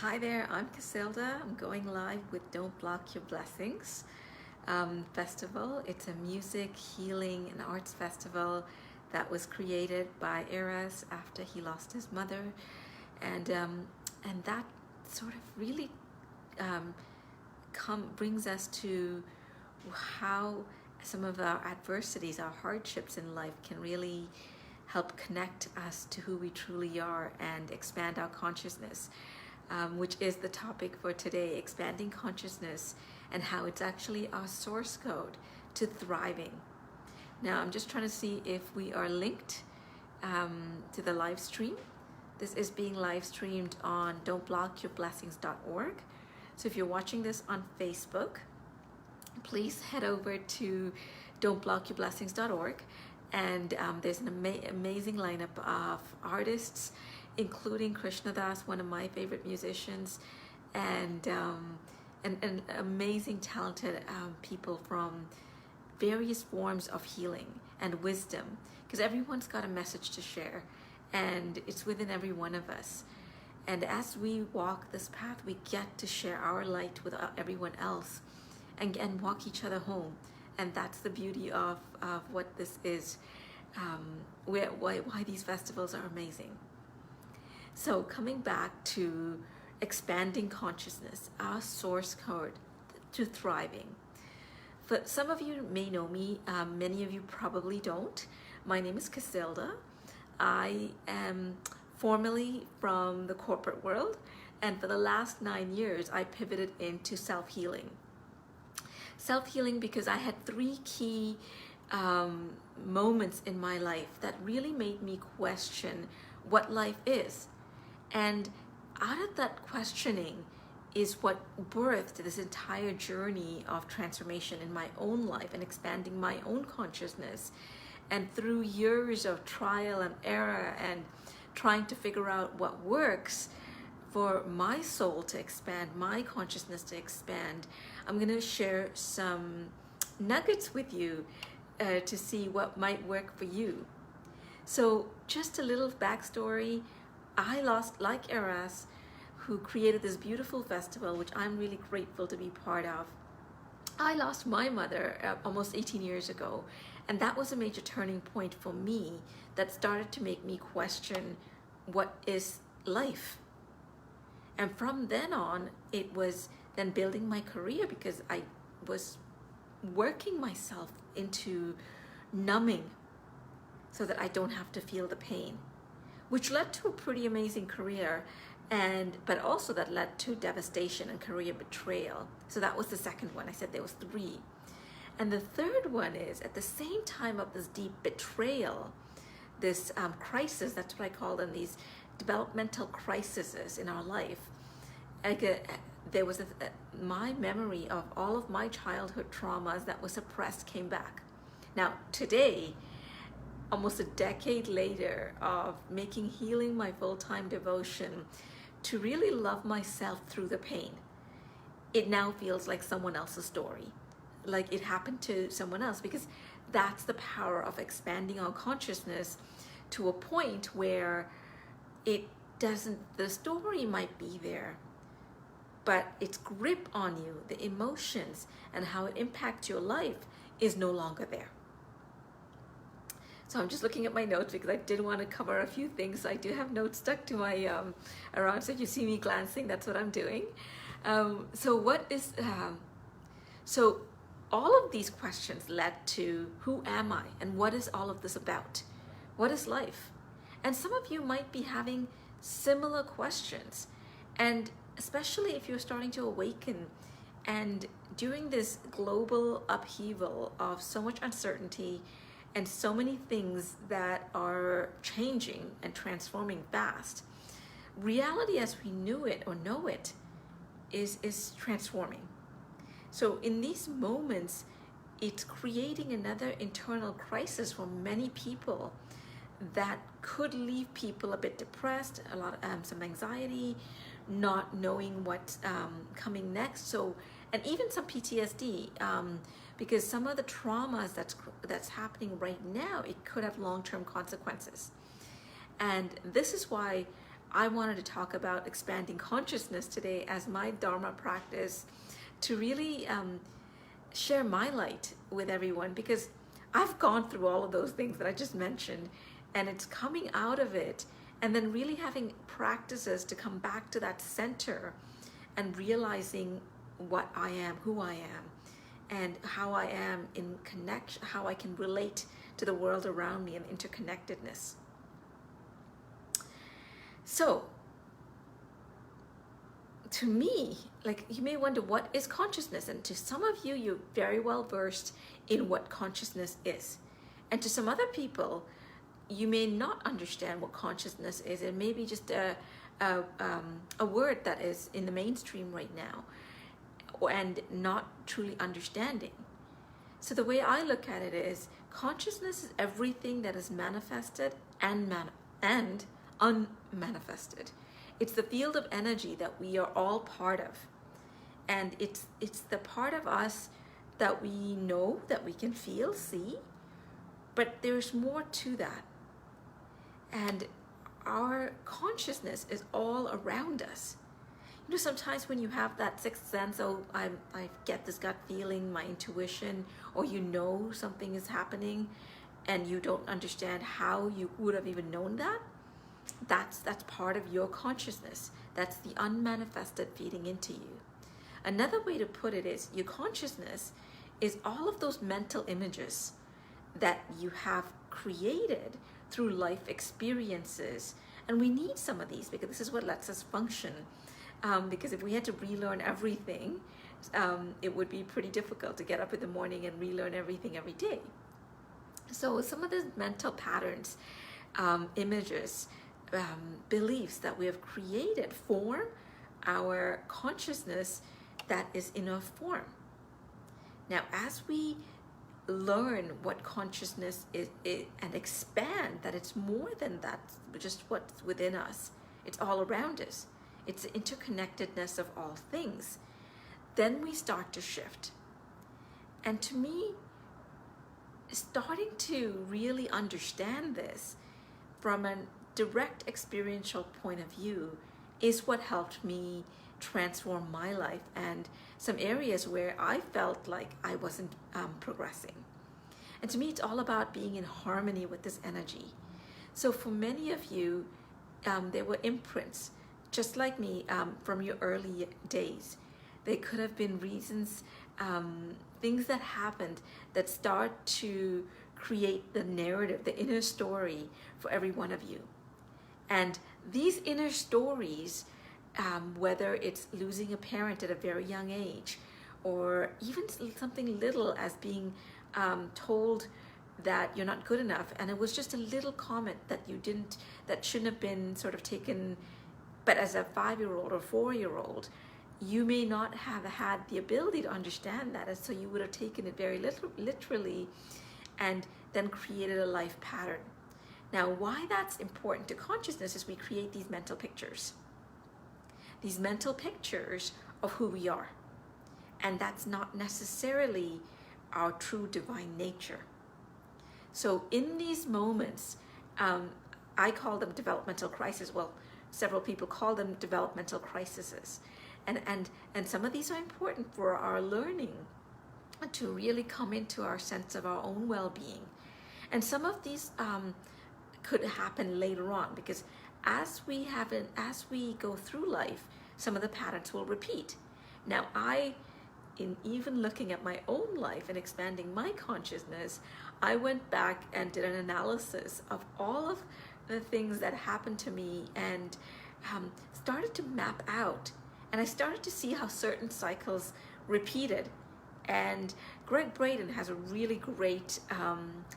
Hi there, I'm Casilda. I'm going live with Don't Block Your Blessings festival. It's a music, healing, and arts festival that was created by Arezu after he lost his mother, and that sort of really brings us to how some of our adversities, our hardships in life can really help connect us to who we truly are and expand our consciousness, which is the topic for today, expanding consciousness and how it's actually our source code to thriving. Now, I'm just trying to see if we are linked to the live stream. This is being live streamed on don'tblockyourblessings.org. So if you're watching this on Facebook, please head over to don'tblockyourblessings.org, and there's an amazing lineup of artists, including Krishna, one of my favorite musicians, and amazing talented people from various forms of healing and wisdom, because everyone's got a message to share, and it's within every one of us. And as we walk this path, we get to share our light with everyone else and walk each other home. And that's the beauty of what this is, why these festivals are amazing. So coming back to expanding consciousness, our source code to thriving. For some of you may know me, many of you probably don't. My name is Casilda. I am formerly from the corporate world, and for the last 9 years, I pivoted into self-healing. Self-healing because I had 3 key moments in my life that really made me question what life is. And out of that questioning is what birthed this entire journey of transformation in my own life and expanding my own consciousness. And through years of trial and error and trying to figure out what works for my soul to expand, my consciousness to expand, I'm going to share some nuggets with you to see what might work for you. So just a little backstory. I lost, like Arezu, who created this beautiful festival, which I'm really grateful to be part of. I lost my mother almost 18 years ago, and that was a major turning point for me that started to make me question what is life. And from then on, it was then building my career, because I was working myself into numbing so that I don't have to feel the pain, which led to a pretty amazing career, but also that led to devastation and career betrayal. So that was the second one. I said there was 3. And the third one is, at the same time of this deep betrayal, this crisis, that's what I call them, these developmental crises in our life. There was my memory of all of my childhood traumas that were suppressed came back. Now today, almost a decade later of making healing my full-time devotion to really love myself through the pain, it now feels like someone else's story, like it happened to someone else, because that's the power of expanding our consciousness to a point where it doesn't, the story might be there, but its grip on you, the emotions and how it impacts your life is no longer there. So I'm just looking at my notes because I did want to cover a few things. I do have notes stuck to my around, so if you see me glancing, that's what I'm doing. So all of these questions led to, who am I and what is all of this about? What is life? And some of you might be having similar questions, and especially if you're starting to awaken, and during this global upheaval of so much uncertainty and so many things that are changing and transforming fast, reality as we knew it or know it is transforming. So in these moments, it's creating another internal crisis for many people that could leave people a bit depressed, a lot some anxiety, not knowing what's coming next. So, and even some PTSD, because some of the traumas that's happening right now, it could have long-term consequences. And this is why I wanted to talk about expanding consciousness today as my Dharma practice to really share my light with everyone, because I've gone through all of those things that I just mentioned, and it's coming out of it and then really having practices to come back to that center and realizing what I am, who I am, and how I am in connection, how I can relate to the world around me and interconnectedness. So, to me, like, you may wonder, what is consciousness? And to some of you, you're very well versed in what consciousness is. And to some other people, you may not understand what consciousness is. It may be just a word that is in the mainstream right now and not truly understanding. So the way I look at it is, consciousness is everything that is manifested and unmanifested. It's the field of energy that we are all part of. And it's the part of us that we know, that we can feel, see, but there's more to that. And our consciousness is all around us. You know, sometimes when you have that sixth sense, oh, I get this gut feeling, my intuition, or you know something is happening and you don't understand how you would have even known that, that's part of your consciousness. That's the unmanifested feeding into you. Another way to put it is, your consciousness is all of those mental images that you have created through life experiences. And we need some of these because this is what lets us function. Because if we had to relearn everything, it would be pretty difficult to get up in the morning and relearn everything every day. So some of the mental patterns, images, beliefs that we have created form our consciousness that is in a form. Now, as we learn what consciousness is and expand that it's more than that, just what's within us, it's all around us, it's the interconnectedness of all things, then we start to shift. And to me, starting to really understand this from a direct experiential point of view is what helped me transform my life and some areas where I felt like I wasn't progressing. And to me, it's all about being in harmony with this energy. So for many of you, there were imprints, just like me, from your early days. There could have been reasons, things that happened that start to create the narrative, the inner story for every one of you. And these inner stories, whether it's losing a parent at a very young age, or even something little as being told that you're not good enough, and it was just a little comment that that shouldn't have been sort of taken, but as a 5-year-old or 4-year-old, you may not have had the ability to understand that, and so you would have taken it very literally and then created a life pattern. Now, why that's important to consciousness is we create these mental pictures. These mental pictures of who we are. And that's not necessarily our true divine nature. So in these moments, I call them developmental crises. Well, several people call them developmental crises. And some of these are important for our learning to really come into our sense of our own well-being. And some of these could happen later on, because as we go through life, some of the patterns will repeat. Now, in even looking at my own life and expanding my consciousness, I went back and did an analysis of all of the things that happened to me and started to map out. And I started to see how certain cycles repeated. And Greg Braden has a really great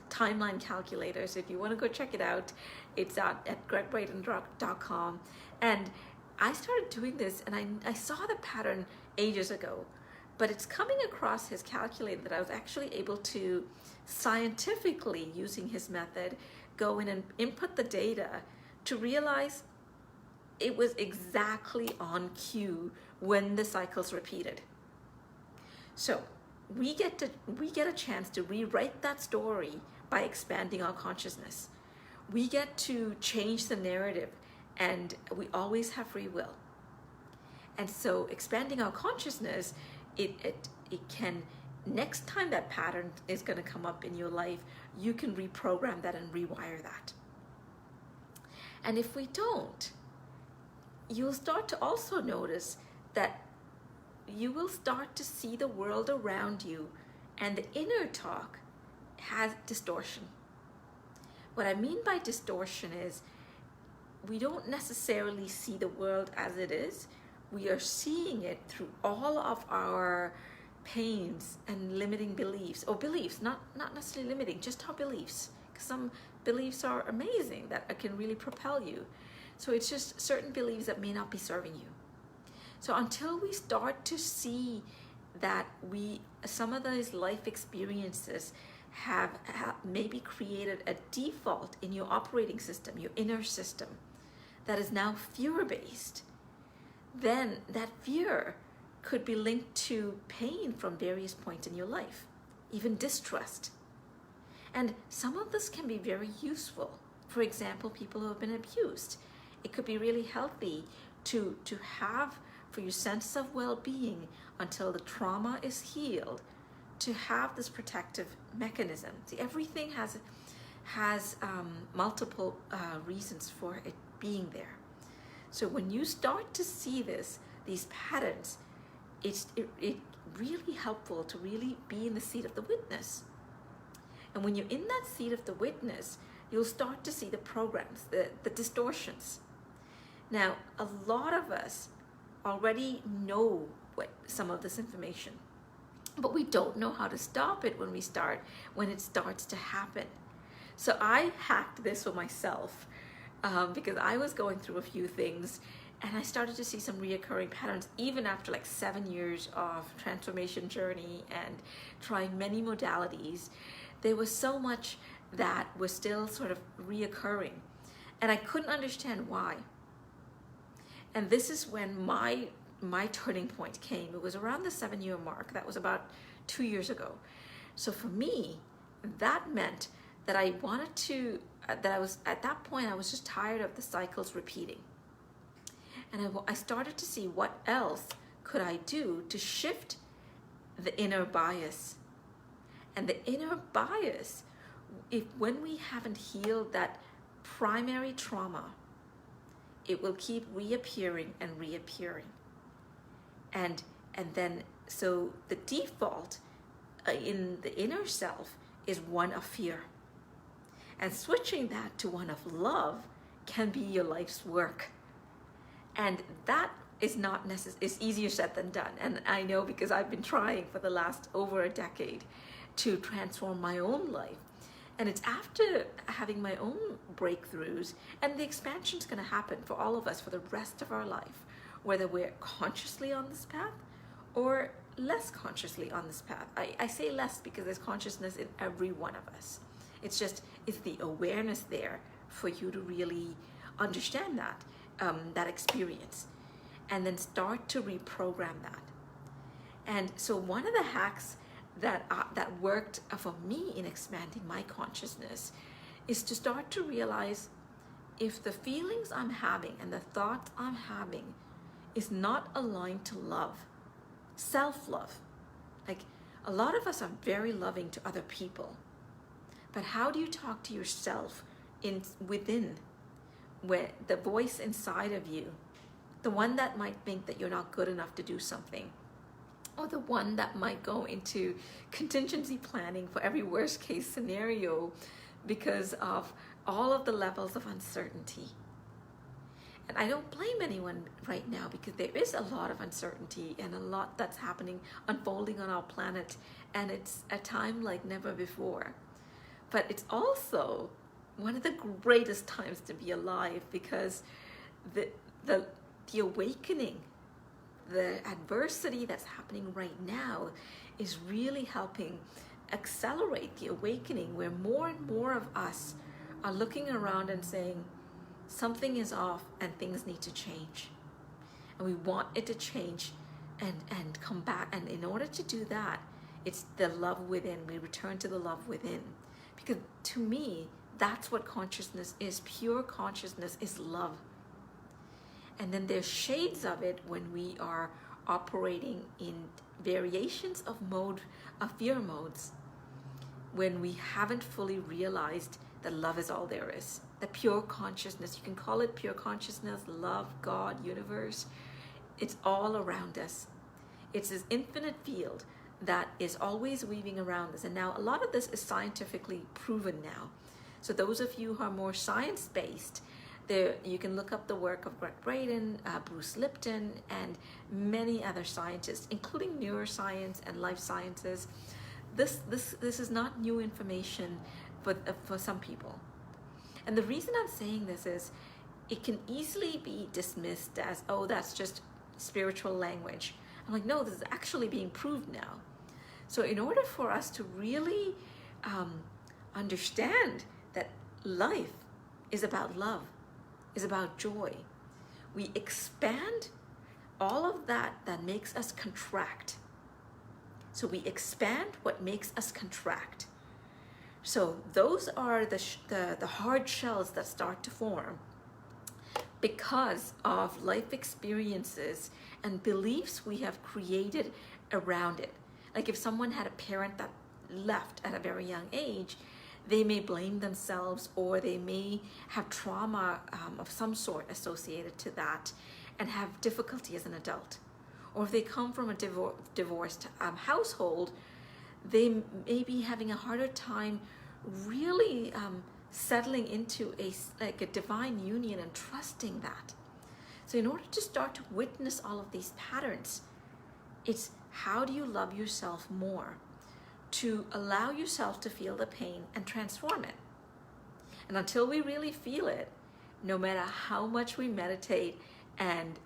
timeline calculator. So if you want to go check it out, it's at gregbraden.com. And I started doing this, and I saw the pattern ages ago. But it's coming across his calculator that I was actually able to scientifically, using his method, go in and input the data to realize it was exactly on cue when the cycles repeated. So we get a chance to rewrite that story by expanding our consciousness. We get to change the narrative and we always have free will. And so expanding our consciousness, it can, next time that pattern is going to come up in your life, you can reprogram that and rewire that. And if we don't, you'll start to also notice that you will start to see the world around you, and the inner talk has distortion. What I mean by distortion is we don't necessarily see the world as it is. We are seeing it through all of our pains and limiting beliefs, or beliefs, not necessarily limiting, just our beliefs. Because some beliefs are amazing that can really propel you. So it's just certain beliefs that may not be serving you. So until we start to see that some of those life experiences have maybe created a default in your operating system, your inner system, that is now fear-based, then that fear could be linked to pain from various points in your life, even distrust. And some of this can be very useful. For example, people who have been abused. It could be really healthy to have, for your sense of well-being, until the trauma is healed, to have this protective mechanism. See, everything has multiple reasons for it being there. So when you start to see these patterns, it's really helpful to really be in the seat of the witness. And when you're in that seat of the witness, you'll start to see the programs, the distortions. Now, a lot of us already know some of this information, but we don't know how to stop it when it starts to happen. So I hacked this for myself because I was going through a few things, and I started to see some reoccurring patterns even after like 7 years of transformation journey and trying many modalities. There was so much that was still sort of reoccurring, and I couldn't understand why. And this is when my turning point came. It was around the 7-year mark. That was about 2 years ago. So for me, that meant that I wanted to, at that point, I was just tired of the cycles repeating. And I started to see what else could I do to shift the inner bias. And the inner bias, when we haven't healed that primary trauma, it will keep reappearing and reappearing. And then, so the default in the inner self is one of fear. And switching that to one of love can be your life's work. And that is not necessary, it's easier said than done. And I know, because I've been trying for the last over a decade to transform my own life. And it's after having my own breakthroughs, and the expansion is going to happen for all of us for the rest of our life, whether we're consciously on this path or less consciously on this path. I say less because there's consciousness in every one of us. It's the awareness there for you to really understand that experience, and then start to reprogram that. And so one of the hacks that worked for me in expanding my consciousness is to start to realize, if the feelings I'm having and the thoughts I'm having is not aligned to love, self-love. Like, a lot of us are very loving to other people, but how do you talk to yourself within, where the voice inside of you, the one that might think that you're not good enough to do something, or the one that might go into contingency planning for every worst case scenario because of all of the levels of uncertainty. And I don't blame anyone right now, because there is a lot of uncertainty and a lot that's happening, unfolding on our planet, and it's a time like never before. But it's also one of the greatest times to be alive, because the awakening, the adversity that's happening right now is really helping accelerate the awakening, where more and more of us are looking around and saying, something is off and things need to change. And we want it to change and come back. And in order to do that, it's the love within. We return to the love within. Because to me, that's what consciousness is. Pure consciousness is love. And then there's shades of it when we are operating in variations of fear modes, when we haven't fully realized that love is all there is. The pure consciousness, you can call it pure consciousness, love, God, universe. It's all around us. It's this infinite field that is always weaving around us. And now a lot of this is scientifically proven now. So those of you who are more science-based, you can look up the work of Greg Braden, Bruce Lipton, and many other scientists, including neuroscience and life sciences. This is not new information for some people. And the reason I'm saying this is it can easily be dismissed as, oh, that's just spiritual language. I'm like, no, this is actually being proved now. So in order for us to really understand that life is about love, is about joy, we expand all of that makes us contract. So we expand what makes us contract. So those are the hard shells that start to form because of life experiences and beliefs we have created around it. Like if someone had a parent that left at a very young age, they may blame themselves, or they may have trauma of some sort associated to that and have difficulty as an adult. Or if they come from a divorced household, they may be having a harder time really settling into a divine union and trusting that. So in order to start to witness all of these patterns, it's how do you love yourself more to allow yourself to feel the pain and transform it. And until we really feel it, no matter how much we meditate, and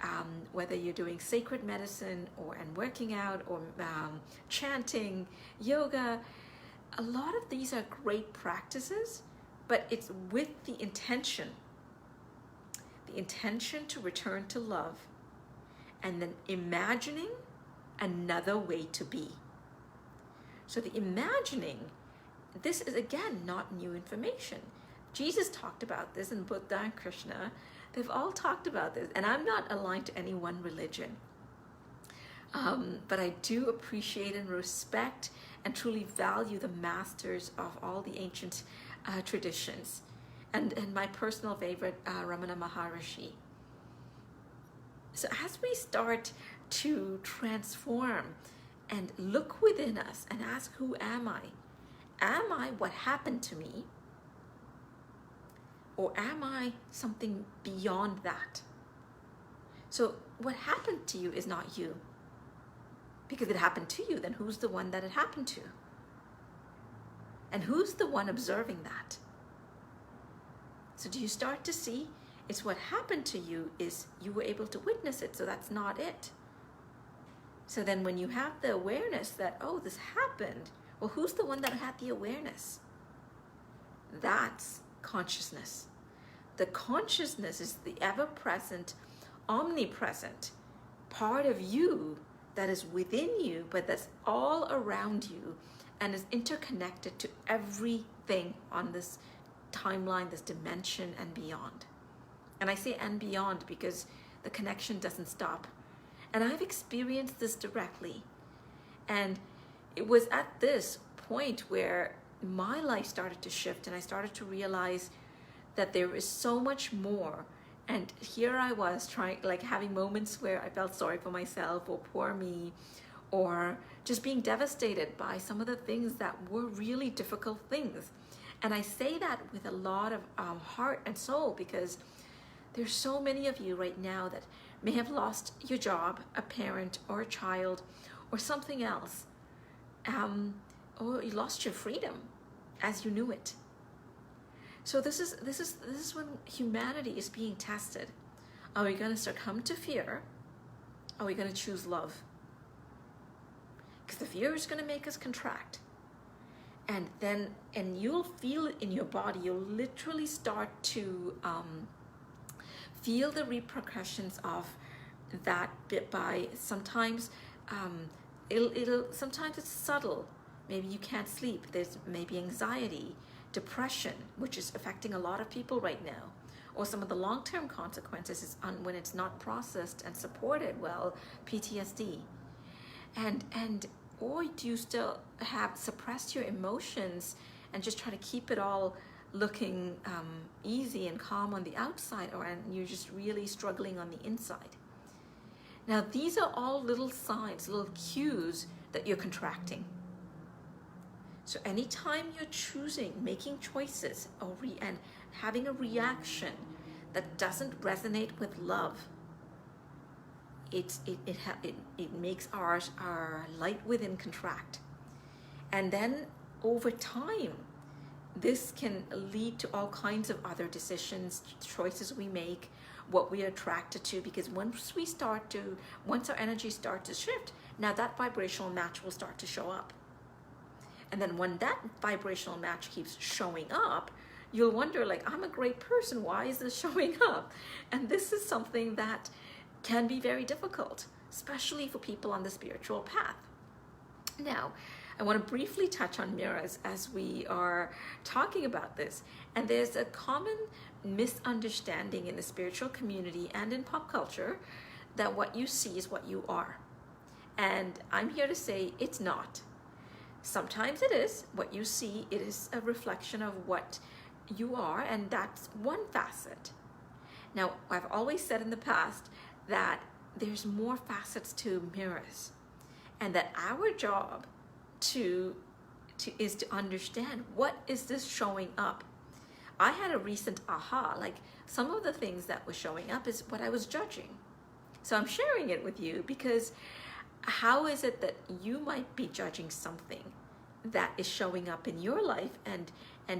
whether you're doing sacred medicine and working out or chanting, yoga, a lot of these are great practices, but it's with the intention to return to love, and then imagining another way to be. So the imagining, this is again not new information. Jesus talked about this, and Buddha and Krishna, they've all talked about this, and I'm not aligned to any one religion. But I do appreciate and respect and truly value the masters of all the ancient traditions. And my personal favorite, Ramana Maharishi. So as we start to transform and look within us and ask, who am I? Am I what happened to me? Or am I something beyond that? So what happened to you is not you. Because if it happened to you, then who's the one that it happened to? And who's the one observing that? So do you start to see it's what happened to you is you were able to witness it, so that's not it. So then when you have the awareness that, oh, this happened, well, who's the one that had the awareness? That's consciousness. The consciousness is the ever-present, omnipresent part of you that is within you, but that's all around you and is interconnected to everything on this timeline, this dimension, and beyond. And I say and beyond because the connection doesn't stop. And I've experienced this directly. And it was at this point where my life started to shift, and I started to realize that there is so much more. And here I was trying, like having moments where I felt sorry for myself, or poor me, or just being devastated by some of the things that were really difficult things. And I say that with a lot of heart and soul, because there's so many of you right now that may have lost your job, a parent or a child, or something else, or you lost your freedom as you knew it. So this is when humanity is being tested. Are we going to succumb to fear? Are we going to choose love? Because the fear is going to make us contract. And you'll feel it in your body. You'll literally start to feel the repercussions of that bit by sometimes sometimes it's subtle. Maybe you can't sleep. There's maybe anxiety, depression, which is affecting a lot of people right now, or some of the long-term consequences is when it's not processed and supported well, PTSD. And or do you still have suppressed your emotions and just try to keep it all looking easy and calm on the outside, and you're just really struggling on the inside? Now, these are all little signs, little cues that you're contracting. So anytime you're choosing, making choices, and having a reaction that doesn't resonate with love, it makes our light within contract. And then over time, this can lead to all kinds of other decisions, choices we make, what we are attracted to, because once our energy starts to shift, now that vibrational match will start to show up. And then when that vibrational match keeps showing up, you'll wonder, like, I'm a great person, why is this showing up? And this is something that can be very difficult, especially for people on the spiritual path. Now, I want to briefly touch on mirrors as we are talking about this. And there's a common misunderstanding in the spiritual community and in pop culture that what you see is what you are. And I'm here to say it's not. Sometimes it is. What you see, it is a reflection of what you are, and that's one facet. Now, I've always said in the past that there's more facets to mirrors, and that our job is to understand, what is this showing up? I had a recent aha, like some of the things that was showing up is what I was judging. So I'm sharing it with you because how is it that you might be judging something that is showing up in your life and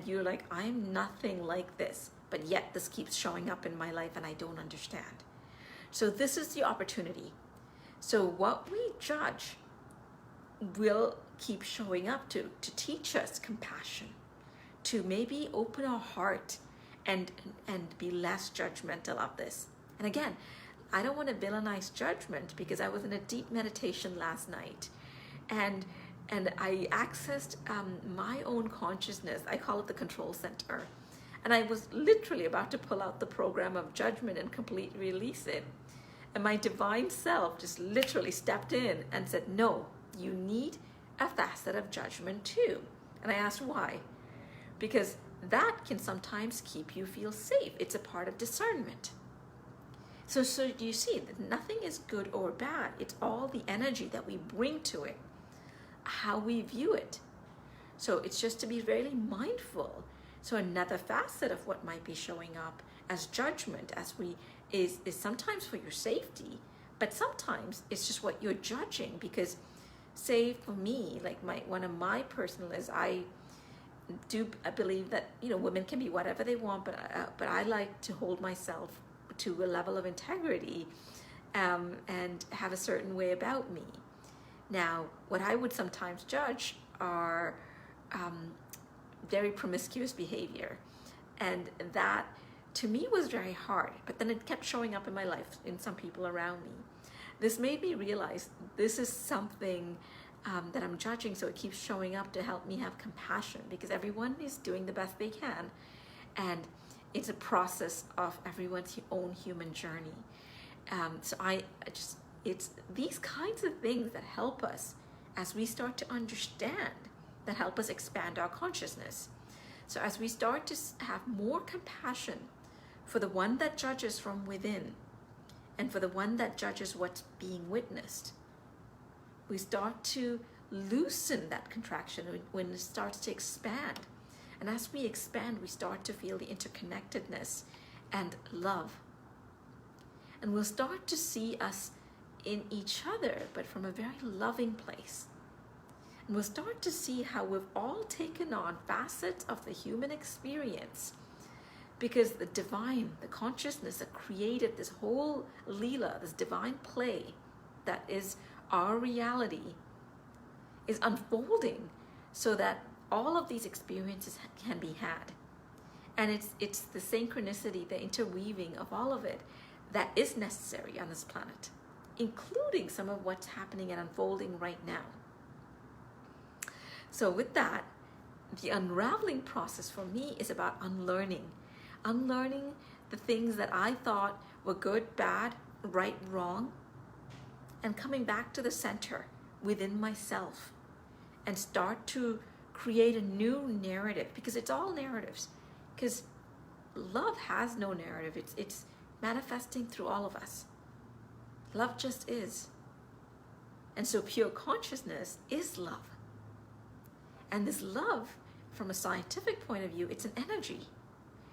you're like, I'm nothing like this, but yet this keeps showing up in my life and I don't understand. So this is the opportunity. So what we judge will keep showing up to teach us compassion, to maybe open our heart and be less judgmental of this. And again, I don't want to villainize judgment, because I was in a deep meditation last night and I accessed my own consciousness. I call it the control center. And I was literally about to pull out the program of judgment and completely release it. And my divine self just literally stepped in and said, no, you need a facet of judgment too. And I asked why? Because that can sometimes keep you feel safe. It's a part of discernment. So do you see that nothing is good or bad? It's all the energy that we bring to it, how we view it. So it's just to be very mindful. So another facet of what might be showing up as judgment is sometimes for your safety, but sometimes it's just what you're judging. Because say for me, like one of my personal is, I believe that women can be whatever they want, but I like to hold myself to a level of integrity and have a certain way about me. Now, what I would sometimes judge are very promiscuous behavior, and that to me was very hard, but then it kept showing up in my life in some people around me. This made me realize this is something that I'm judging, so it keeps showing up to help me have compassion, because everyone is doing the best they can, and it's a process of everyone's own human journey. So it's these kinds of things that help us as we start to understand, that help us expand our consciousness. So as we start to have more compassion for the one that judges from within and for the one that judges what's being witnessed, we start to loosen that contraction when it starts to expand. And as we expand, we start to feel the interconnectedness and love. And we'll start to see us in each other, but from a very loving place. And we'll start to see how we've all taken on facets of the human experience, because the divine, the consciousness that created this whole Leela, this divine play that is our reality, is unfolding so that all of these experiences can be had. And it's the synchronicity, the interweaving of all of it that is necessary on this planet, including some of what's happening and unfolding right now. So with that, the unraveling process for me is about unlearning the things that I thought were good, bad, right, wrong, and coming back to the center within myself and start to create a new narrative, because it's all narratives, because love has no narrative. It's manifesting through all of us. Love just is. And so pure consciousness is love. And this love, from a scientific point of view, it's an energy.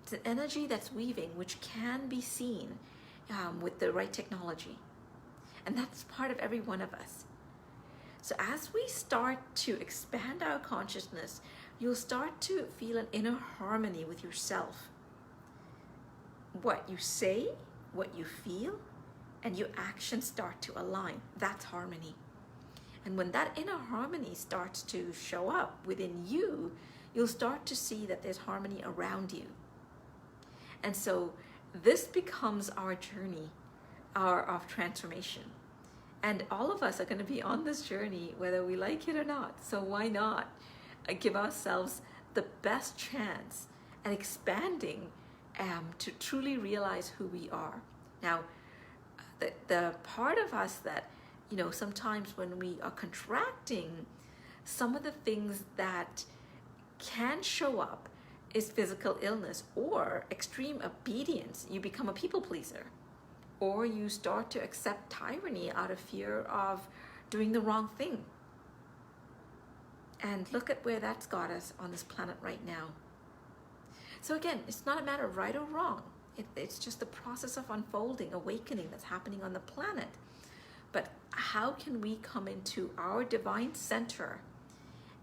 It's an energy that's weaving, which can be seen with the right technology. And that's part of every one of us. So as we start to expand our consciousness, you'll start to feel an inner harmony with yourself. What you say, what you feel, and your actions start to align. That's harmony. And when that inner harmony starts to show up within you, you'll start to see that there's harmony around you. And so this becomes our journey, of transformation. And all of us are going to be on this journey, whether we like it or not. So why not give ourselves the best chance at expanding to truly realize who we are. Now, the part of us that, sometimes when we are contracting, some of the things that can show up is physical illness or extreme obedience. You become a people pleaser, or you start to accept tyranny out of fear of doing the wrong thing. And look at where that's got us on this planet right now. So again, it's not a matter of right or wrong. It's just the process of unfolding, awakening that's happening on the planet. But how can we come into our divine center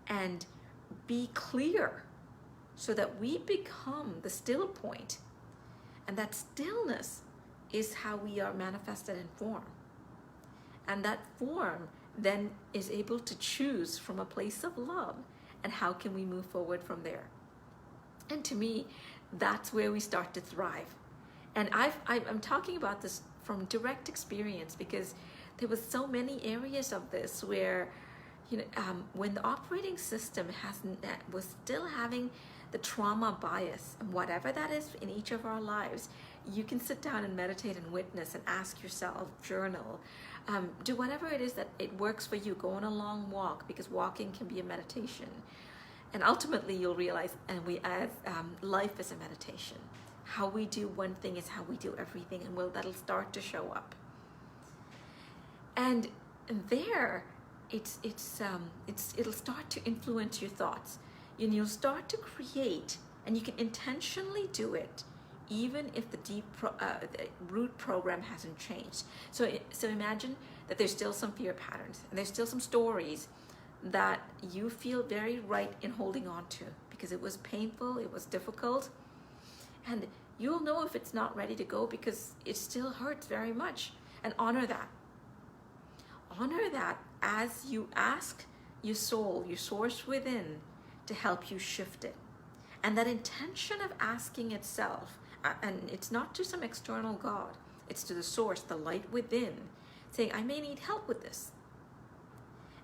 and be clear so that we become the still point? And that stillness is how we are manifested in form. And that form then is able to choose from a place of love. And how can we move forward from there? And to me, that's where we start to thrive. And I'm talking about this from direct experience, because there was so many areas of this where, when the operating system was still having the trauma bias, and whatever that is in each of our lives, you can sit down and meditate and witness and ask yourself, journal, do whatever it is that it works for you. Go on a long walk, because walking can be a meditation. And ultimately you'll realize, life is a meditation. How we do one thing is how we do everything, and that'll start to show up. And there, it'll start to influence your thoughts, and you'll start to create, and you can intentionally do it, even if the the root program hasn't changed. So imagine that there's still some fear patterns, and there's still some stories that you feel very right in holding on to, because it was painful, it was difficult, and you'll know if it's not ready to go, because it still hurts very much. And honor that. Honor that as you ask your soul, your source within, to help you shift it. And that intention of asking itself, and it's not to some external God, it's to the source, the light within, saying, I may need help with this.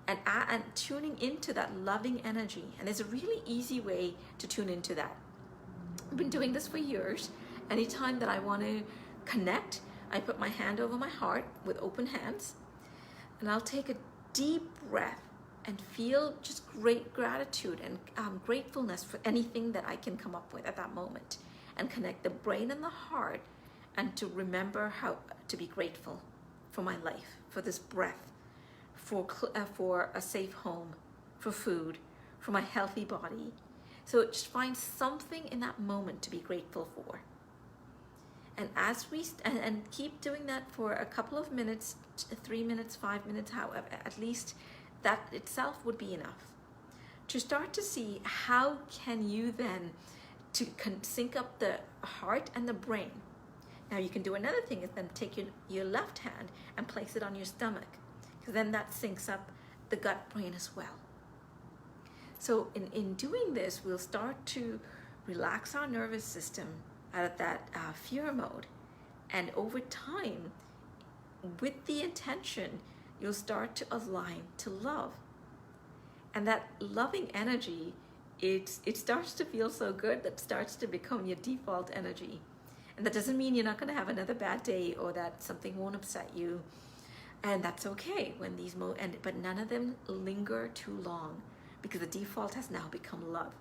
And tuning into that loving energy. And there's a really easy way to tune into that. I've been doing this for years. Anytime that I want to connect, I put my hand over my heart with open hands, and I'll take a deep breath and feel just great gratitude and gratefulness for anything that I can come up with at that moment, and connect the brain and the heart, and to remember how to be grateful for my life, for this breath, for a safe home, for food, for my healthy body. So just find something in that moment to be grateful for. And as we and keep doing that for a couple of minutes, 3 minutes, 5 minutes, however, at least that itself would be enough to start to see how can you then sync up the heart and the brain. Now you can do another thing, is then take your left hand and place it on your stomach, because then that syncs up the gut brain as well. So in doing this, we'll start to relax our nervous system out of that fear mode. And over time, with the intention, you'll start to align to love. And that loving energy, it starts to feel so good that starts to become your default energy. And And that doesn't mean you're not going to have another bad day or that something won't upset you. And that's okay when these but none of them linger too long, because the default has now become love.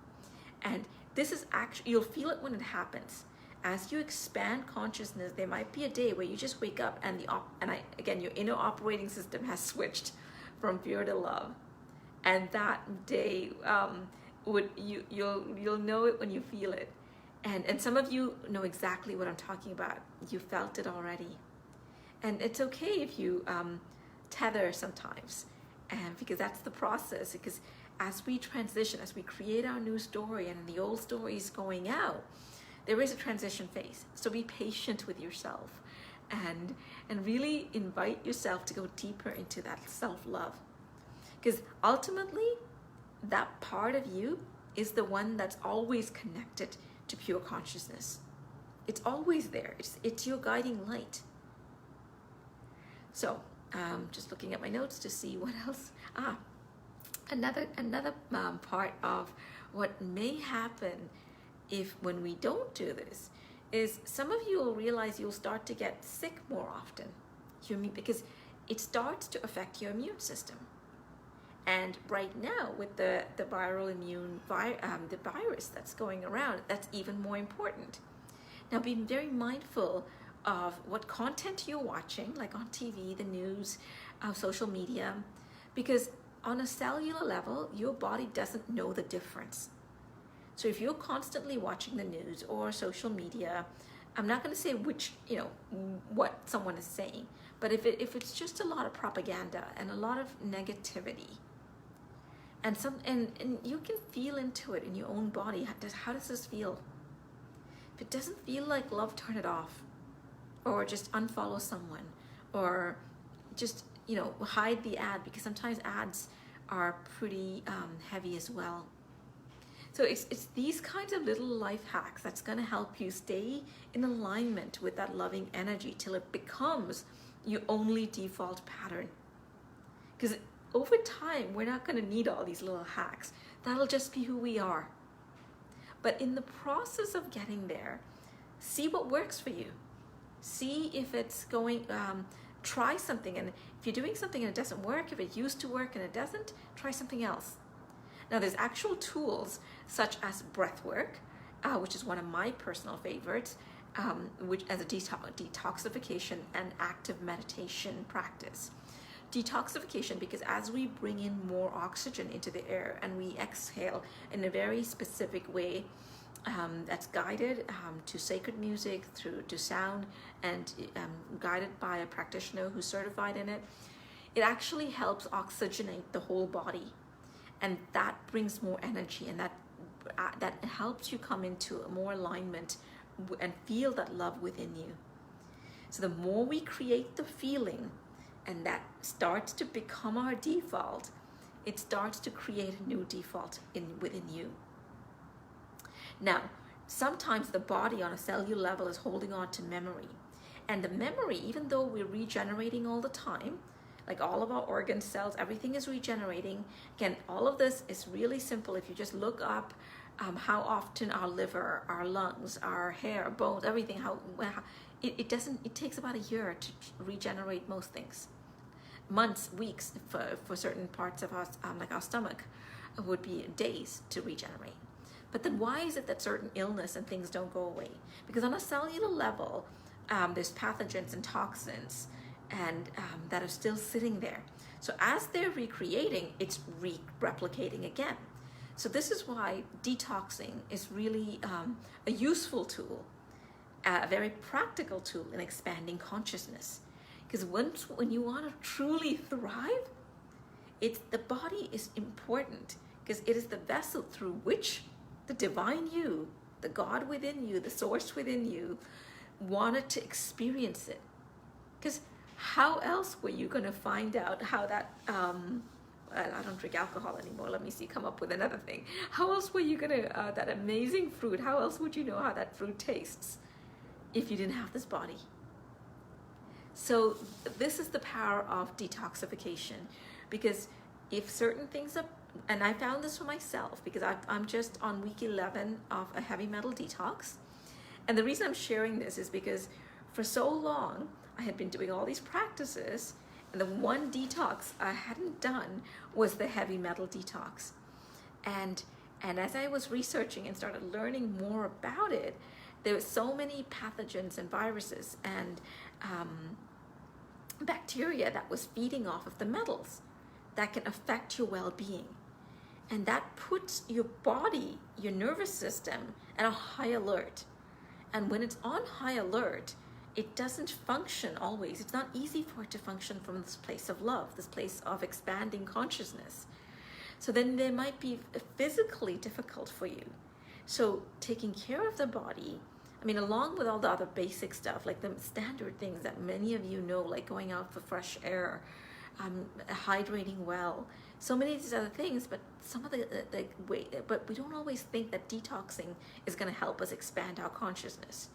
And this is actually, you'll feel it when it happens. As you expand consciousness, there might be a day where you just wake up and again, your inner operating system has switched from fear to love. And that day, you'll know it when you feel it. And some of you know exactly what I'm talking about. You felt it already. And it's okay if you tether sometimes, and because that's the process. Because as we transition, as we create our new story and the old story is going out, there is a transition phase. So be patient with yourself and really invite yourself to go deeper into that self-love. Because ultimately, that part of you is the one that's always connected to pure consciousness. It's always there. It's your guiding light. So, just looking at my notes to see what else. Another part of what may happen when we don't do this is some of you will realize you'll start to get sick more often, because it starts to affect your immune system. And right now, with the viral the virus that's going around, that's even more important. Now, be very mindful of what content you're watching, like on TV, the news, social media, because on a cellular level, your body doesn't know the difference. So if you're constantly watching the news or social media, I'm not going to say what someone is saying, but if it's just a lot of propaganda and a lot of negativity, and you can feel into it in your own body. How does this feel? If it doesn't feel like love, turn it off. Or just unfollow someone, or just hide the ad, because sometimes ads are pretty heavy as well. So it's these kinds of little life hacks that's going to help you stay in alignment with that loving energy till it becomes your only default pattern. Because over time, we're not going to need all these little hacks. That'll just be who we are. But in the process of getting there, see what works for you. See if it's going, try something, and if you're doing something and it doesn't work, if it used to work and it doesn't, try something else. Now, there's actual tools such as breath work, which is one of my personal favorites, which as a detoxification and active meditation practice. Detoxification, because as we bring in more oxygen into the air and we exhale in a very specific way, that's guided to sacred music, through to sound, and guided by a practitioner who's certified in it. It actually helps oxygenate the whole body, and that brings more energy, and that helps you come into more alignment and feel that love within you. So the more we create the feeling, and that starts to become our default, it starts to create a new default within you. Now, sometimes the body on a cellular level is holding on to memory. And the memory, even though we're regenerating all the time, like all of our organ cells, everything is regenerating. Again, all of this is really simple. If you just look up how often our liver, our lungs, our hair, bones, everything, it takes about a year to regenerate most things. Months, weeks for certain parts of us, like our stomach, would be days to regenerate. But then why is it that certain illness and things don't go away? Because on a cellular level, there's pathogens and toxins and that are still sitting there. So as they're recreating, it's replicating again. So this is why detoxing is really a useful tool, a very practical tool in expanding consciousness. Because when you want to truly thrive, the body is important, because it is the vessel through which the divine you, the God within you, the source within you, wanted to experience it. Because how else were you going to find out how that, I don't drink alcohol anymore, let me see, come up with another thing. How else were you going to, that amazing fruit, how else would you know how that fruit tastes if you didn't have this body? So this is the power of detoxification, because if certain things are, and I found this for myself, because I'm just on week 11 of a heavy metal detox, And the reason I'm sharing this is because for so long, I had been doing all these practices, and the one detox I hadn't done was the heavy metal detox. And as I was researching and started learning more about it, there were so many pathogens and viruses and bacteria that was feeding off of the metals that can affect your well-being. And that puts your body, your nervous system, at a high alert. And when it's on high alert, it doesn't function always. It's not easy for it to function from this place of love, this place of expanding consciousness. So then they might be physically difficult for you. So taking care of the body, I mean, along with all the other basic stuff, like the standard things that many of you know, like going out for fresh air, hydrating well, so many of these other things, but some of but we don't always think that detoxing is going to help us expand our consciousness.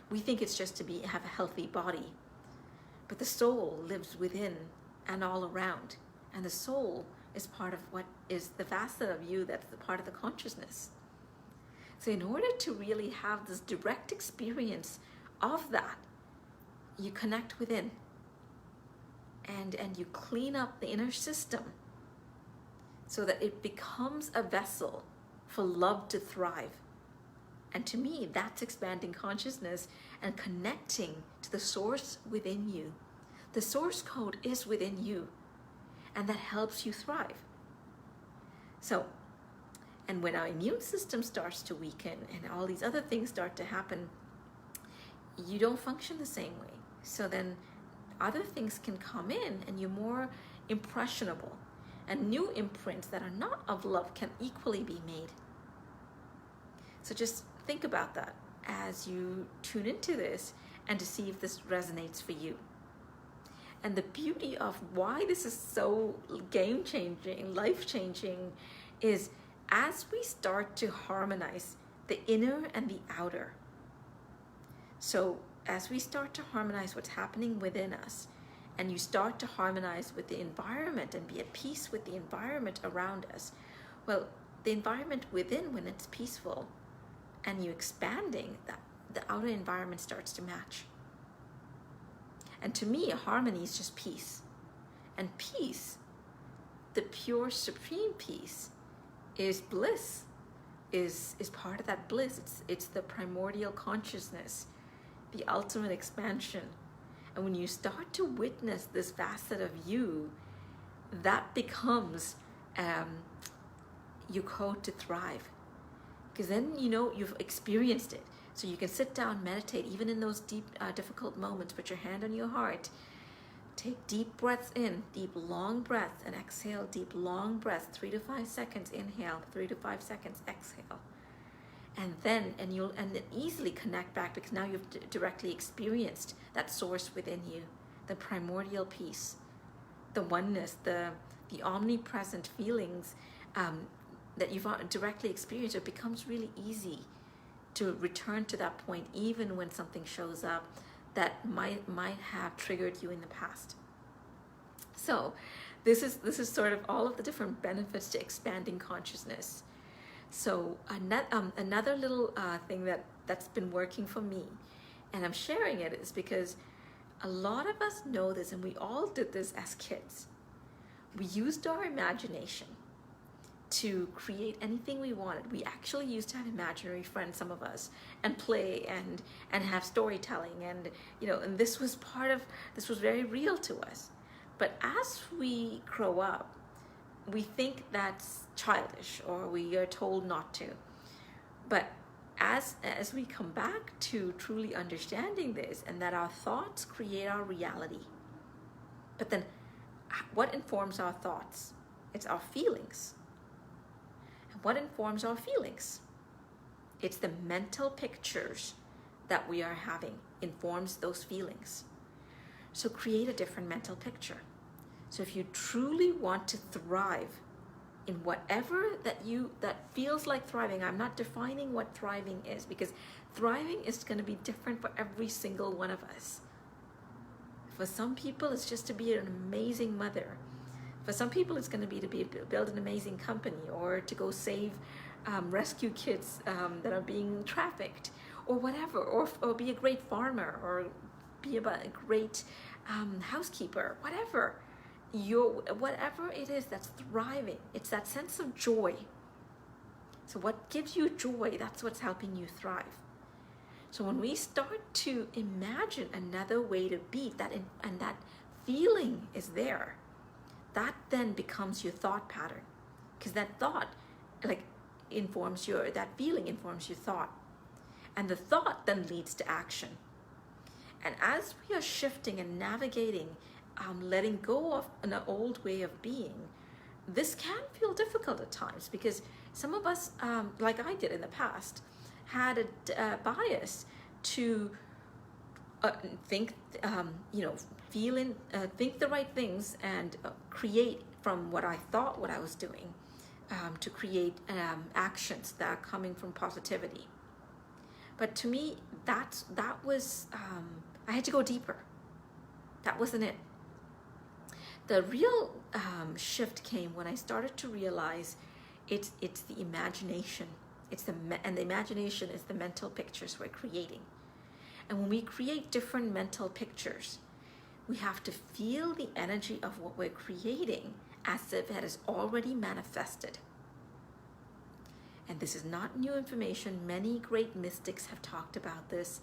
We think it's just to have a healthy body, but the soul lives within and all around, and the soul is part of what is the facet of you that's the part of the consciousness. So in order to really have this direct experience of that, you connect within, and you clean up the inner system so that it becomes a vessel for love to thrive. And to me, that's expanding consciousness and connecting to the source within you. The source code is within you, and that helps you thrive. So, and when our immune system starts to weaken and all these other things start to happen, you don't function the same way. So then other things can come in and you're more impressionable, and new imprints that are not of love can equally be made. So just think about that as you tune into this and to see if this resonates for you. And the beauty of why this is so game-changing, life-changing, is as we start to harmonize the inner and the outer. So as we start to harmonize what's happening within us, and you start to harmonize with the environment and be at peace with the environment around us, well, the environment within, when it's peaceful and you expanding, that the outer environment starts to match. And to me, harmony is just peace. And peace, the pure supreme peace, is bliss, is part of that bliss. It's the primordial consciousness, the ultimate expansion. And when you start to witness this facet of you, that becomes your code to thrive. Because then you know you've experienced it. So you can sit down, meditate, even in those deep, difficult moments, put your hand on your heart. Take deep breaths in, deep, long breaths, and exhale, deep, long breaths, 3 to 5 seconds, inhale, 3 to 5 seconds, exhale. And then, you'll easily connect back, because now you've directly experienced that source within you, the primordial peace, the oneness, the omnipresent feelings that you've directly experienced. It becomes really easy to return to that point, even when something shows up that might have triggered you in the past. So this is sort of all of the different benefits to expanding consciousness. So another little thing that's been working for me, and I'm sharing it, is because a lot of us know this, and we all did this as kids. We used our imagination to create anything we wanted. We actually used to have imaginary friends, some of us, and play and have storytelling, and and this was very real to us. But as we grow up, we think that's childish, or we are told not to. But as we come back to truly understanding this, and that our thoughts create our reality. But then what informs our thoughts? It's our feelings. And what informs our feelings? It's the mental pictures that we are having informs those feelings. So create a different mental picture. So if you truly want to thrive in whatever that feels like thriving, I'm not defining what thriving is, because thriving is going to be different for every single one of us. For some people, it's just to be an amazing mother. For some people, it's going to be build an amazing company, or to go save, rescue kids that are being trafficked, or whatever, or be a great farmer, or be a great housekeeper, whatever. Whatever it is that's thriving, it's that sense of joy. So what gives you joy, that's what's helping you thrive. So when we start to imagine another way to be, and that feeling is there, that then becomes your thought pattern, because that thought that feeling informs your thought, and the thought then leads to action. And as we are shifting and navigating, letting go of an old way of being, this can feel difficult at times, because some of us, like I did in the past, had a bias to think the right things and create from what I thought what I was doing, to create actions that are coming from positivity. But to me, that was, I had to go deeper. That wasn't it. The real shift came when I started to realize it's the imagination. And the imagination is the mental pictures we're creating. And when we create different mental pictures, we have to feel the energy of what we're creating as if it has already manifested. And this is not new information. Many great mystics have talked about this.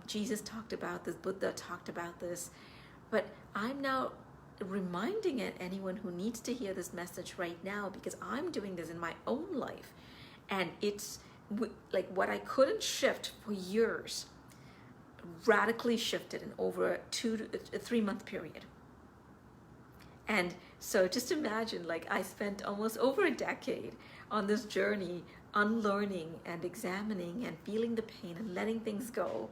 Jesus talked about this, Buddha talked about this. But I'm now reminding anyone who needs to hear this message right now, because I'm doing this in my own life. And it's like what I couldn't shift for years, radically shifted in over a 2 to 3 month period. And so just imagine, like, I spent almost over a decade on this journey, unlearning and examining and feeling the pain and letting things go.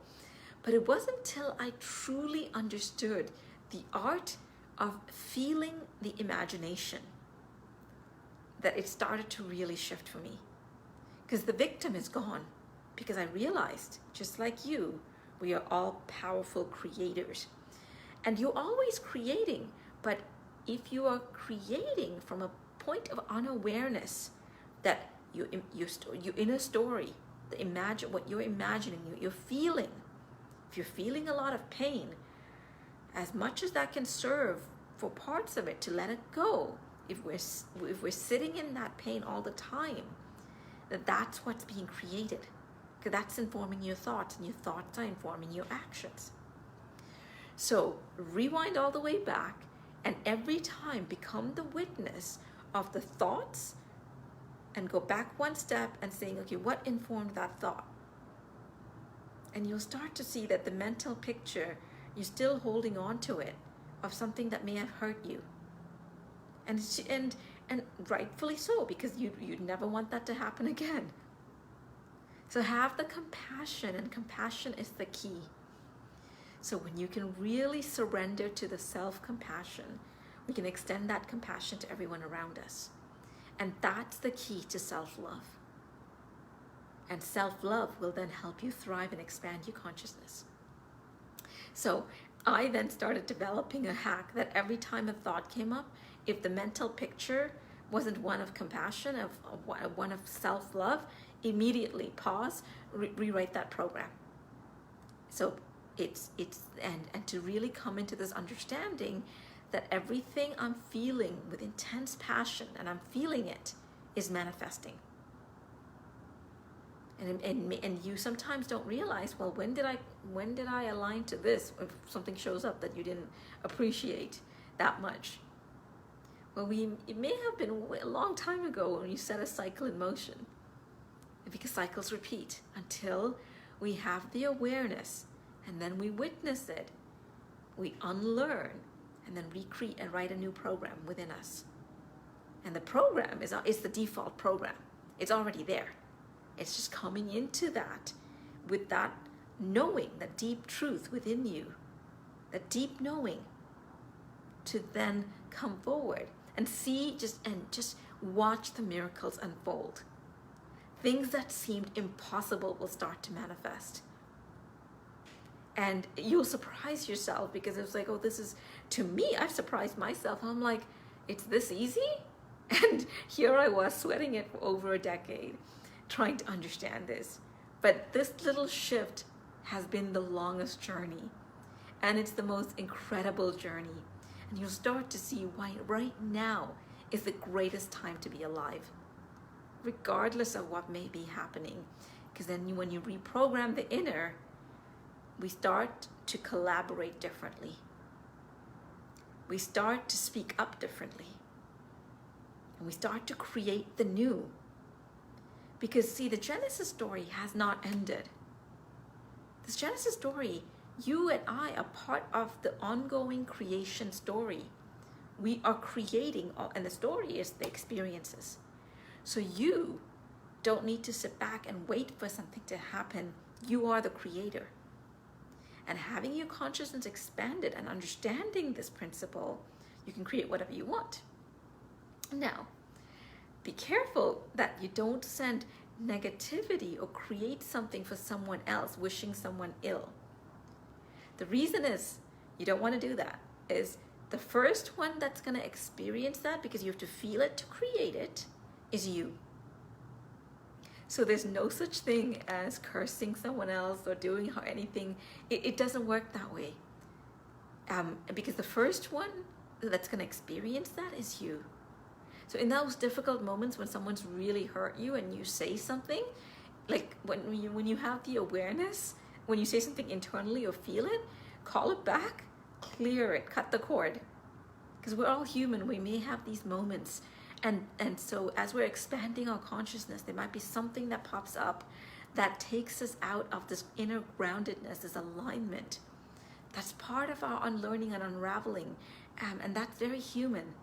But it wasn't until I truly understood the art of feeling the imagination that it started to really shift for me. Because the victim is gone. Because I realized, just like you, we are all powerful creators. And you're always creating, but if you are creating from a point of unawareness, that your inner story, what you're imagining, you're feeling. If you're feeling a lot of pain, as much as that can serve for parts of it to let it go, if we're sitting in that pain all the time, that's what's being created, because that's informing your thoughts, and your thoughts are informing your actions. So rewind all the way back, and every time become the witness of the thoughts, and go back one step and saying, okay, what informed that thought? And you'll start to see that the mental picture, you're still holding on to it, of something that may have hurt you. And rightfully so, because you'd never want that to happen again. So have the compassion, and compassion is the key. So when you can really surrender to the self-compassion, we can extend that compassion to everyone around us. And that's the key to self-love. And self-love will then help you thrive and expand your consciousness. So I then started developing a hack that every time a thought came up, if the mental picture wasn't one of compassion, of one of self-love, immediately pause, rewrite that program. So it's to really come into this understanding that everything I'm feeling with intense passion, and I'm feeling it, is manifesting. And you sometimes don't realize, well, when did I align to this? If something shows up that you didn't appreciate that much. Well, it may have been a long time ago when you set a cycle in motion. Because cycles repeat until we have the awareness, and then we witness it, we unlearn, and then recreate and write a new program within us. And the program is the default program. It's already there. It's just coming into that with that knowing, that deep truth within you, that deep knowing, to then come forward and see, just watch the miracles unfold. Things that seemed impossible will start to manifest. And you'll surprise yourself, because it's like, oh, this is, to me, I've surprised myself. I'm like, it's this easy? And here I was sweating it for over a decade, trying to understand this. But this little shift has been the longest journey, and it's the most incredible journey. And you'll start to see why right now is the greatest time to be alive, regardless of what may be happening. Because then when you reprogram the inner, we start to collaborate differently. We start to speak up differently. And we start to create the new. Because see, the Genesis story has not ended. This Genesis story, you and I are part of the ongoing creation story. We are creating, and the story is the experiences. So you don't need to sit back and wait for something to happen. You are the creator. And having your consciousness expanded and understanding this principle, you can create whatever you want. Now, be careful that you don't send negativity or create something for someone else, wishing someone ill. The reason is you don't want to do that is the first one that's going to experience that, because you have to feel it to create it, is you. So there's no such thing as cursing someone else or doing anything. It doesn't work that way. Because the first one that's going to experience that is you. So in those difficult moments when someone's really hurt you and you say something, like when you have the awareness, when you say something internally or feel it, call it back, clear it, cut the cord. Because we're all human, we may have these moments. And so as we're expanding our consciousness, there might be something that pops up that takes us out of this inner groundedness, this alignment. That's part of our unlearning and unraveling. And that's very human.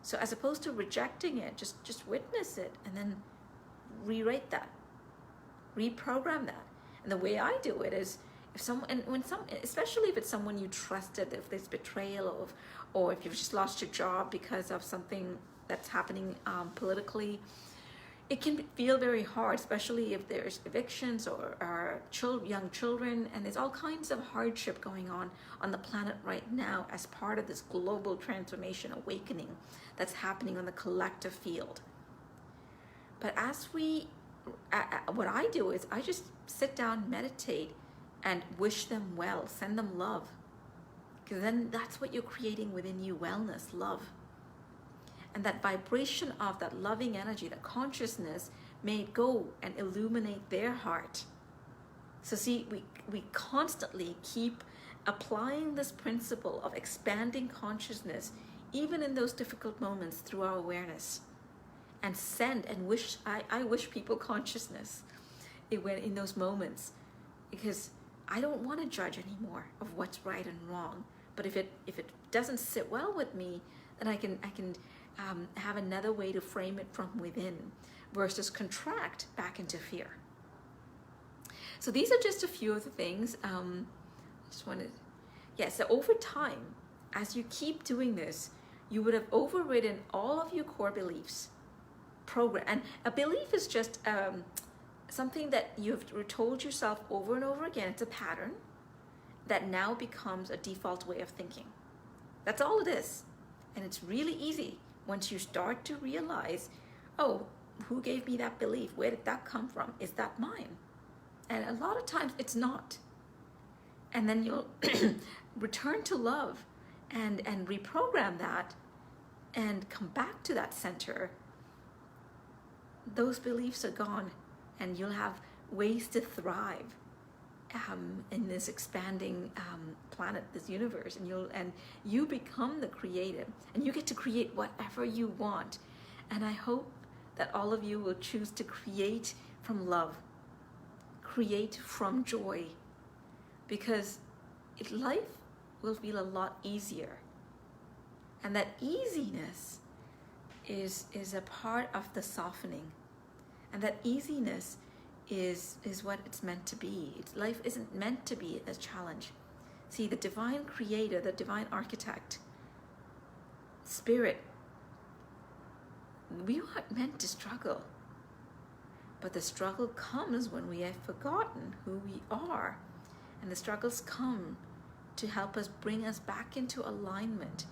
So as opposed to rejecting it, just witness it and then rewrite that, reprogram that. And the way I do it is, especially if it's someone you trusted, if there's betrayal or if you've just lost your job because of something that's happening politically, it can feel very hard, especially if there's evictions or young children, and there's all kinds of hardship going on the planet right now as part of this global transformation awakening that's happening on the collective field. But what I do is I just sit down, meditate, and wish them well, send them love. Because then that's what you're creating within you, wellness, love. And that vibration of that loving energy, that consciousness, may go and illuminate their heart. So see, we constantly keep applying this principle of expanding consciousness, even in those difficult moments, through our awareness. And send and wish, I wish people consciousness in those moments, because I don't want to judge anymore of what's right and wrong. But if it doesn't sit well with me, then I can have another way to frame it from within versus contract back into fear. So these are just a few of the things. So over time, as you keep doing this, you would have overridden all of your core beliefs. And a belief is just something that you've told yourself over and over again. It's a pattern that now becomes a default way of thinking. That's all it is. And it's really easy once you start to realize, oh, who gave me that belief? Where did that come from? Is that mine? And a lot of times it's not. And then you'll return to love and reprogram that and come back to that center. Those beliefs are gone, and you'll have ways to thrive in this expanding planet, this universe, and you become the creative, and you get to create whatever you want. And I hope that all of you will choose to create from love, create from joy, because life will feel a lot easier. And that easiness is a part of the softening, and that easiness is what it's meant to be. Life isn't meant to be a challenge. See, the divine creator, the divine architect, spirit, we aren't meant to struggle. But the struggle comes when we have forgotten who we are. And the struggles come to help us bring us back into alignment,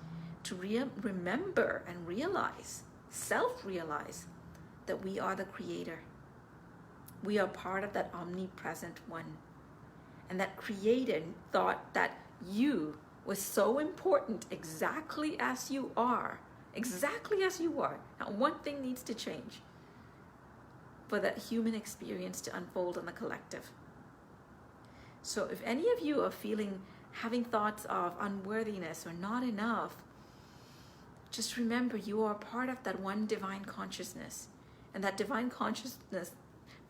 to remember and realize, self-realize that we are the creator. we are part of that omnipresent one. And that created thought that you was so important exactly as you are. Exactly as you are. Not one thing needs to change for that human experience to unfold on the collective. So if any of you are having thoughts of unworthiness or not enough, just remember you are part of that one divine consciousness. And that divine consciousness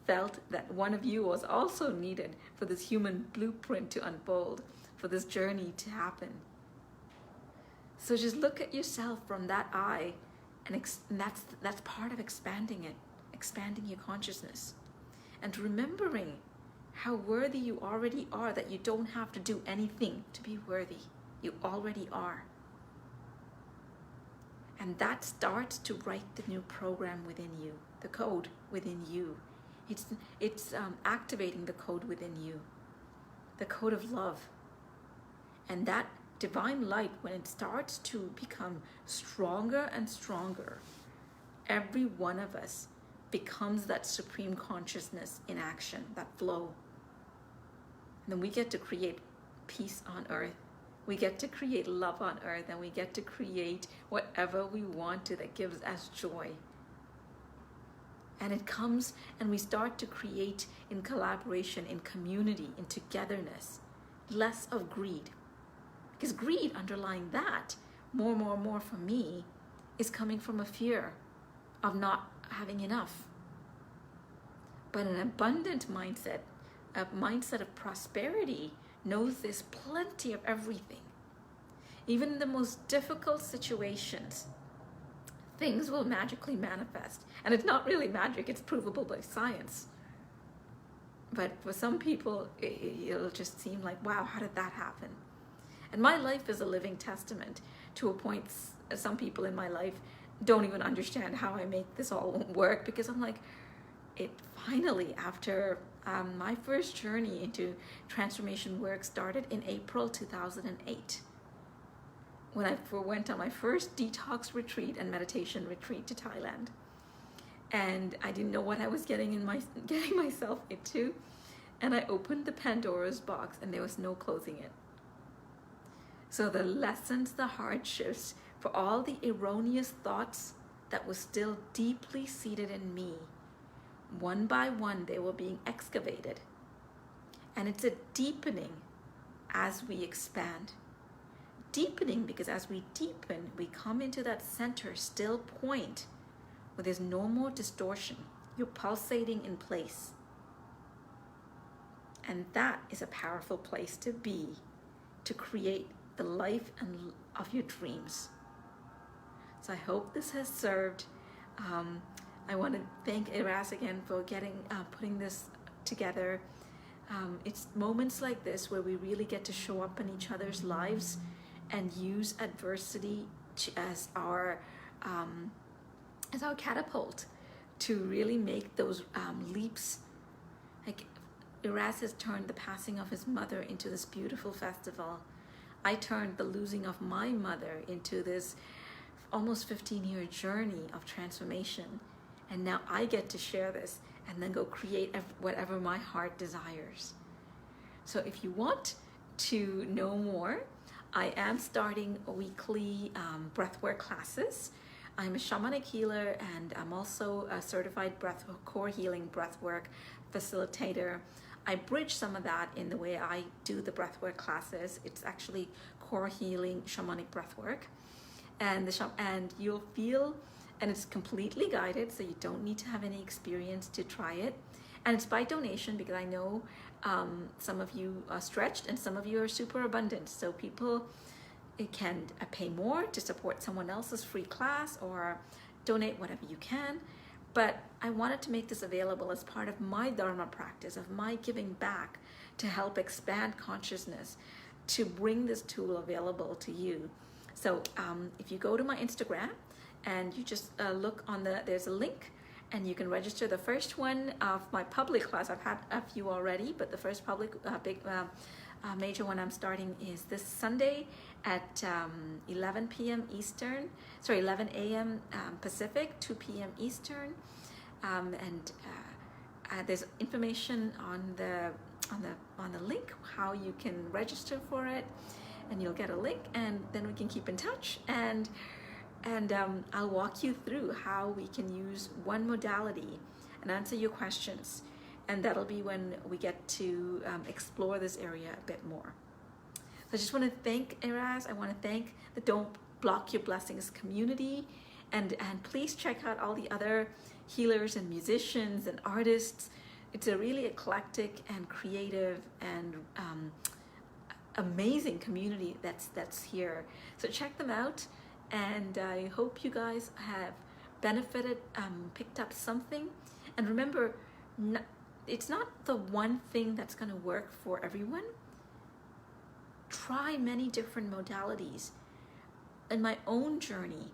felt that one of you was also needed for this human blueprint to unfold, for this journey to happen. So just look at yourself from that eye, and that's part of expanding it, expanding your consciousness, and remembering how worthy you already are, that you don't have to do anything to be worthy. You already are. And that starts to write the new program within you, the code within you. It's activating the code within you, the code of love. And that divine light, when it starts to become stronger and stronger, every one of us becomes that supreme consciousness in action, that flow. And then we get to create peace on earth. We get to create love on earth, and we get to create whatever we want to that gives us joy. And it comes, and we start to create in collaboration, in community, in togetherness, less of greed. Because greed underlying that, more for me, is coming from a fear of not having enough. But an abundant mindset, a mindset of prosperity, knows there's plenty of everything. Even in the most difficult situations, things will magically manifest. And it's not really magic, it's provable by science. But for some people, it'll just seem like, wow, how did that happen? And my life is a living testament to a point. Some people in my life don't even understand how I make this all work, because I'm like, it finally, after my first journey into transformation work started in April 2008. When I went on my first detox retreat and meditation retreat to Thailand. And I didn't know what I was getting myself into. And I opened the Pandora's box, and there was no closing it. So the lessons, the hardships, for all the erroneous thoughts that was still deeply seated in me, one by one they were being excavated. And it's a deepening as we expand. Deepening because as we deepen, we come into that center still point where there's no more distortion. You're pulsating in place. And that is a powerful place to be, to create the life of your dreams. So I hope this has served. I want to thank Arezu again for putting this together. It's moments like this where we really get to show up in each other's lives and use adversity as our catapult to really make those leaps. Like Arezu has turned the passing of his mother into this beautiful festival. I turned the losing of my mother into this almost 15-year journey of transformation. And now I get to share this and then go create whatever my heart desires. So if you want to know more, I am starting weekly breathwork classes. I'm a shamanic healer, and I'm also a certified core healing breathwork facilitator. I bridge some of that in the way I do the breathwork classes. It's actually core healing shamanic breathwork. And you'll feel, and it's completely guided, so you don't need to have any experience to try it. And it's by donation, because I know some of you are stretched and some of you are super abundant. So people can pay more to support someone else's free class or donate whatever you can. But I wanted to make this available as part of my Dharma practice, of my giving back to help expand consciousness, to bring this tool available to you. So if you go to my Instagram and you just look on there's a link, and you can register. The first one of my public class, I've had a few already, but the first public major one I'm starting is this Sunday at 11 a.m. Pacific, 2 p.m. Eastern. And there's information on the link how you can register for it, and you'll get a link, and then we can keep in touch, and I'll walk you through how we can use one modality and answer your questions, and that'll be when we get to explore this area a bit more. So I just want to thank Arezu. I want to thank the Don't Block Your Blessings community, and please check out all the other healers and musicians and artists. It's a really eclectic and creative and amazing community that's here. So check them out, and I hope you guys have benefited, picked up something. And remember, it's not the one thing that's going to work for everyone. Try many different modalities. In my own journey,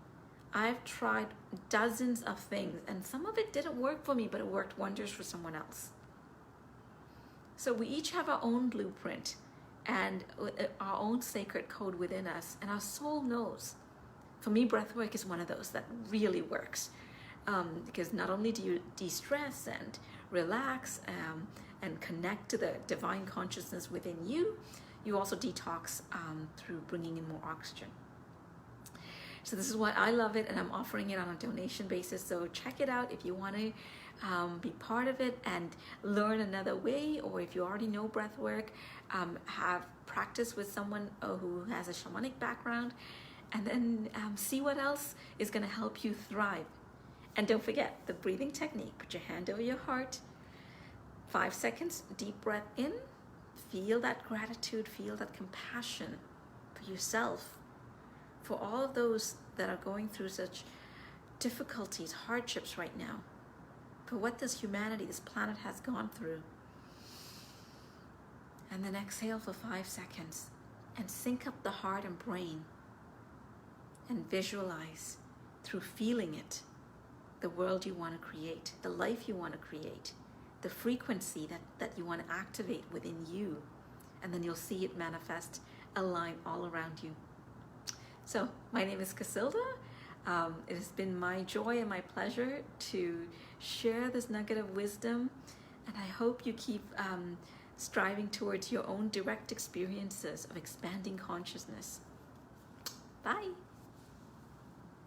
I've tried dozens of things, and some of it didn't work for me, but it worked wonders for someone else. So we each have our own blueprint and our own sacred code within us, and our soul knows. For me, breathwork is one of those that really works, because not only do you de-stress and relax and connect to the divine consciousness within you, you also detox through bringing in more oxygen. So this is why I love it, and I'm offering it on a donation basis. So check it out if you want to be part of it and learn another way, or if you already know breathwork, have practice with someone who has a shamanic background, and then see what else is going to help you thrive. And don't forget the breathing technique. Put your hand over your heart, 5 seconds, deep breath in, feel that gratitude, feel that compassion for yourself, for all of those that are going through such difficulties, hardships right now, for what this humanity, this planet has gone through. And then exhale for 5 seconds and sync up the heart and brain and visualize through feeling it, the world you want to create, the life you want to create, the frequency that you want to activate within you, and then you'll see it manifest, align all around you. So my name is Casilda. It has been my joy and my pleasure to share this nugget of wisdom, and I hope you keep striving towards your own direct experiences of expanding consciousness. Bye.